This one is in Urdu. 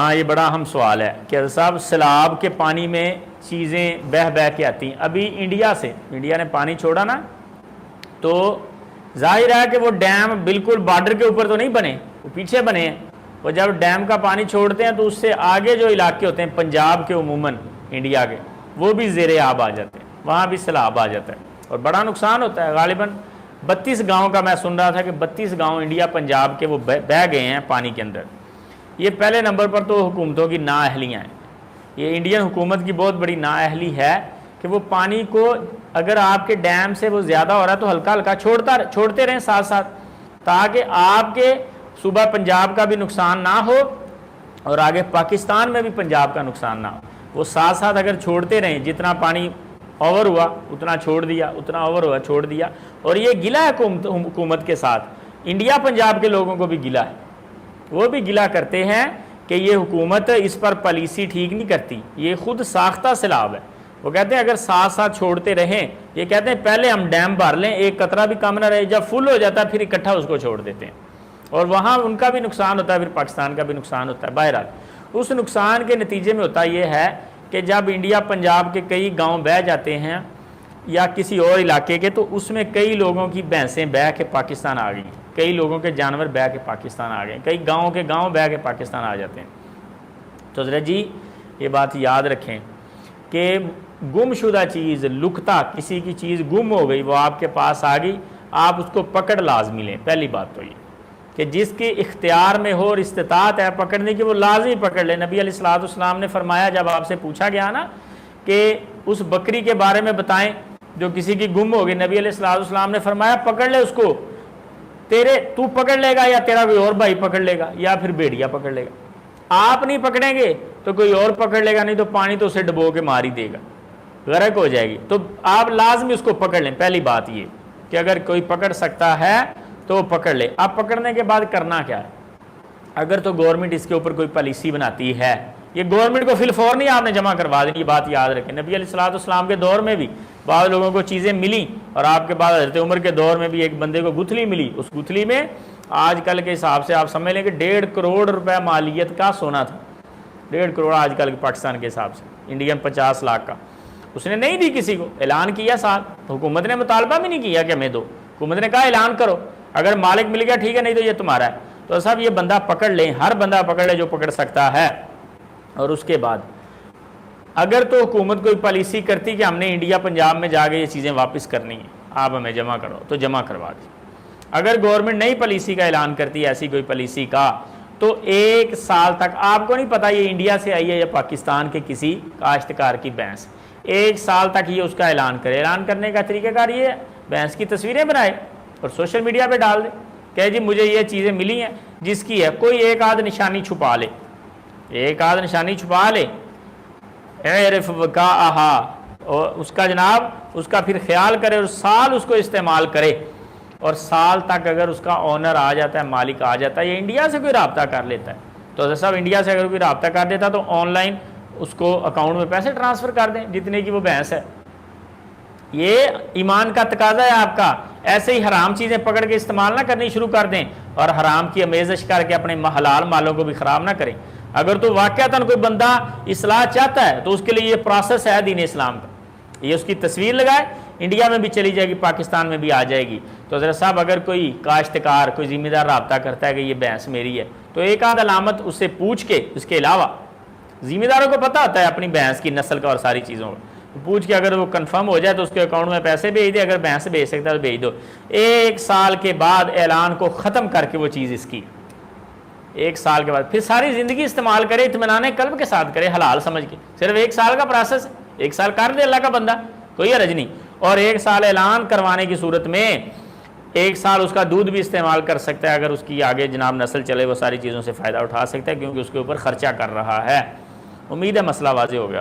ہاں یہ بڑا اہم سوال ہے کہ صاحب سیلاب کے پانی میں چیزیں بہہ کے آتی ہیں. ابھی انڈیا نے پانی چھوڑا نا، تو ظاہر ہے کہ وہ ڈیم بالکل بارڈر کے اوپر تو نہیں بنے، وہ پیچھے بنے ہیں. وہ جب ڈیم کا پانی چھوڑتے ہیں تو اس سے آگے جو علاقے ہوتے ہیں پنجاب کے عموماً انڈیا کے، وہ بھی زیر آب آ جاتے ہیں، وہاں بھی سیلاب آ جاتا ہے اور بڑا نقصان ہوتا ہے. غالباً 32 گاؤں کا میں سن رہا تھا کہ 32 گاؤں انڈیا پنجاب کے وہ بہہ گئے ہیں پانی کے اندر. یہ پہلے نمبر پر تو حکومتوں کی نااہلیاں ہیں. یہ انڈین حکومت کی بہت بڑی نااہلی ہے کہ وہ پانی کو اگر آپ کے ڈیم سے وہ زیادہ ہو رہا ہے تو ہلکا ہلکا چھوڑتے رہیں ساتھ ساتھ، تاکہ آپ کے صوبہ پنجاب کا بھی نقصان نہ ہو اور آگے پاکستان میں بھی پنجاب کا نقصان نہ ہو. وہ ساتھ ساتھ اگر چھوڑتے رہیں، جتنا پانی اوور ہوا اتنا چھوڑ دیا، اتنا اوور ہوا چھوڑ دیا. اور یہ گلہ ہے حکومت کے ساتھ، انڈیا پنجاب کے لوگوں کو بھی گلہ ہے. وہ بھی گلہ کرتے ہیں کہ یہ حکومت اس پر پالیسی ٹھیک نہیں کرتی، یہ خود ساختہ سیلاب ہے. وہ کہتے ہیں اگر ساتھ ساتھ چھوڑتے رہیں، یہ کہتے ہیں پہلے ہم ڈیم بھر لیں، ایک قطرہ بھی کم نہ رہے، جب فل ہو جاتا ہے پھر اکٹھا اس کو چھوڑ دیتے ہیں اور وہاں ان کا بھی نقصان ہوتا ہے، پھر پاکستان کا بھی نقصان ہوتا ہے. بہرحال اس نقصان کے نتیجے میں ہوتا یہ ہے کہ جب انڈیا پنجاب کے کئی گاؤں بہہ جاتے ہیں یا کسی اور علاقے کے، تو اس میں کئی لوگوں کی بھینسیں بہہ کے پاکستان آ گئی، کئی لوگوں کے جانور بہہ کے پاکستان آ گئے، کئی گاؤں کے گاؤں بہہ کے پاکستان آ جاتے ہیں. تو ذرا جی یہ بات یاد رکھیں کہ گم شدہ چیز، لکتا کسی کی چیز گم ہو گئی، وہ آپ کے پاس آ گئی، آپ اس کو پکڑ لازمی لیں. پہلی بات تو یہ کہ جس کے اختیار میں ہو اور استطاعت ہے پکڑنے کی، وہ لازمی پکڑ لے. نبی علیہ الصلوۃ والسلام نے فرمایا، جب آپ سے پوچھا گیا نا کہ اس بکری کے بارے میں بتائیں جو کسی کی گم ہو گئی، نبی علیہ الصلوۃ والسلام نے فرمایا پکڑ لے اس کو، تو پکڑ لے گا یا تیرا کوئی اور بھائی پکڑ لے گا یا پھر بھیڑیا پکڑ لے گا. آپ نہیں پکڑیں گے تو کوئی اور پکڑ لے گا، نہیں تو پانی تو اسے ڈبو کے مار ہی دے گا، غرق ہو جائے گی. تو آپ لازمی اس کو پکڑ لیں. پہلی بات یہ کہ اگر کوئی پکڑ سکتا ہے تو پکڑ لے. اب پکڑنے کے بعد کرنا کیا ہے؟ اگر تو گورنمنٹ اس کے اوپر کوئی پالیسی بناتی ہے، یہ گورنمنٹ کو فی الفور نہیں آپ نے جمع کروا دینی، یہ بات یاد رکھیں. نبی علیہ الصلوۃ والسلام کے دور میں بھی بعض لوگوں کو چیزیں ملیں، اور آپ کے بعد حضرت عمر کے دور میں بھی ایک بندے کو گتھلی ملی. اس گتھلی میں آج کل کے حساب سے آپ سمجھ لیں کہ 1.5 کروڑ روپے مالیت کا سونا تھا. 1.5 کروڑ آج کل کے پاکستان کے حساب سے، انڈین 50 لاکھ کا. اس نے نہیں دی کسی کو، اعلان کیا ساتھ، حکومت نے مطالبہ بھی نہیں کیا کہ ہمیں دو، حکومت نے کہا اعلان کرو، اگر مالک مل گیا ٹھیک ہے، نہیں تو یہ تمہارا ہے. تو صاحب یہ بندہ پکڑ لیں، ہر بندہ پکڑ لے جو پکڑ سکتا ہے. اور اس کے بعد اگر تو حکومت کوئی پالیسی کرتی کہ ہم نے انڈیا پنجاب میں جا کے یہ چیزیں واپس کرنی ہیں، آپ ہمیں جمع کرو، تو جمع کروا دی. اگر گورنمنٹ نئی پالیسی کا اعلان کرتی ہے، ایسی کوئی پالیسی کا، تو 1 سال تک آپ کو نہیں پتا یہ انڈیا سے آئی ہے یا پاکستان کے کسی کاشتکار کی بھینس، 1 سال تک یہ اس کا اعلان کرے. اعلان کرنے کا طریقہ کار یہ ہے، بھینس کی تصویریں بنائے اور سوشل میڈیا پہ ڈال دے کہ جی مجھے یہ چیزیں ملی ہیں، جس کی ہے کوئی ایک آدھ نشانی چھپا لے، ایک آدھ نشانی چھپا لے، اعرف وقاءہا، اور اس کا جناب اس کا پھر خیال کرے اور سال اس کو استعمال کرے. اور سال تک اگر اس کا اونر آ جاتا ہے، مالک آ جاتا ہے، یہ انڈیا سے کوئی رابطہ کر لیتا ہے، تو صاحب انڈیا سے اگر کوئی رابطہ کر دیتا تو آن لائن اس کو اکاؤنٹ میں پیسے ٹرانسفر کر دیں جتنے کی وہ بھینس ہے. یہ ایمان کا تقاضا ہے آپ کا. ایسے ہی حرام چیزیں پکڑ کے استعمال نہ کرنی شروع کر دیں اور حرام کی امیزش کر کے اپنے حلال مالوں کو بھی خراب نہ کریں. اگر تو واقعتاً کوئی بندہ اصلاح چاہتا ہے تو اس کے لیے یہ پروسیس ہے دین اسلام کا. یہ اس کی تصویر لگائے، انڈیا میں بھی چلی جائے گی، پاکستان میں بھی آ جائے گی. تو حضرت صاحب اگر کوئی کاشتکار، کوئی ذمہ دار رابطہ کرتا ہے کہ یہ بھینس میری ہے، تو ایک آدھ علامت اس سے پوچھ کے، اس کے علاوہ ذمہ داروں کو پتہ ہوتا ہے اپنی بھینس کی نسل کا اور ساری چیزوں کا، پوچھ کے اگر وہ کنفرم ہو جائے تو اس کے اکاؤنٹ میں پیسے بھیج دے. اگر بھینس بھیج سکتا ہے تو بھیج دو. 1 سال کے بعد اعلان کو ختم کر کے وہ چیز اس کی، 1 سال کے بعد پھر ساری زندگی استعمال کرے، اطمینان قلب کے ساتھ کرے، حلال سمجھ کے. صرف 1 سال کا پروسیس ہے، 1 سال کر دے اللہ کا بندہ، کوئی حرج نہیں. اور 1 سال اعلان کروانے کی صورت میں 1 سال اس کا دودھ بھی استعمال کر سکتا ہے. اگر اس کی آگے جناب نسل چلے وہ ساری چیزوں سے فائدہ اٹھا سکتا ہے، کیونکہ اس کے اوپر خرچہ کر رہا ہے. امید ہے مسئلہ واضح ہو گیا.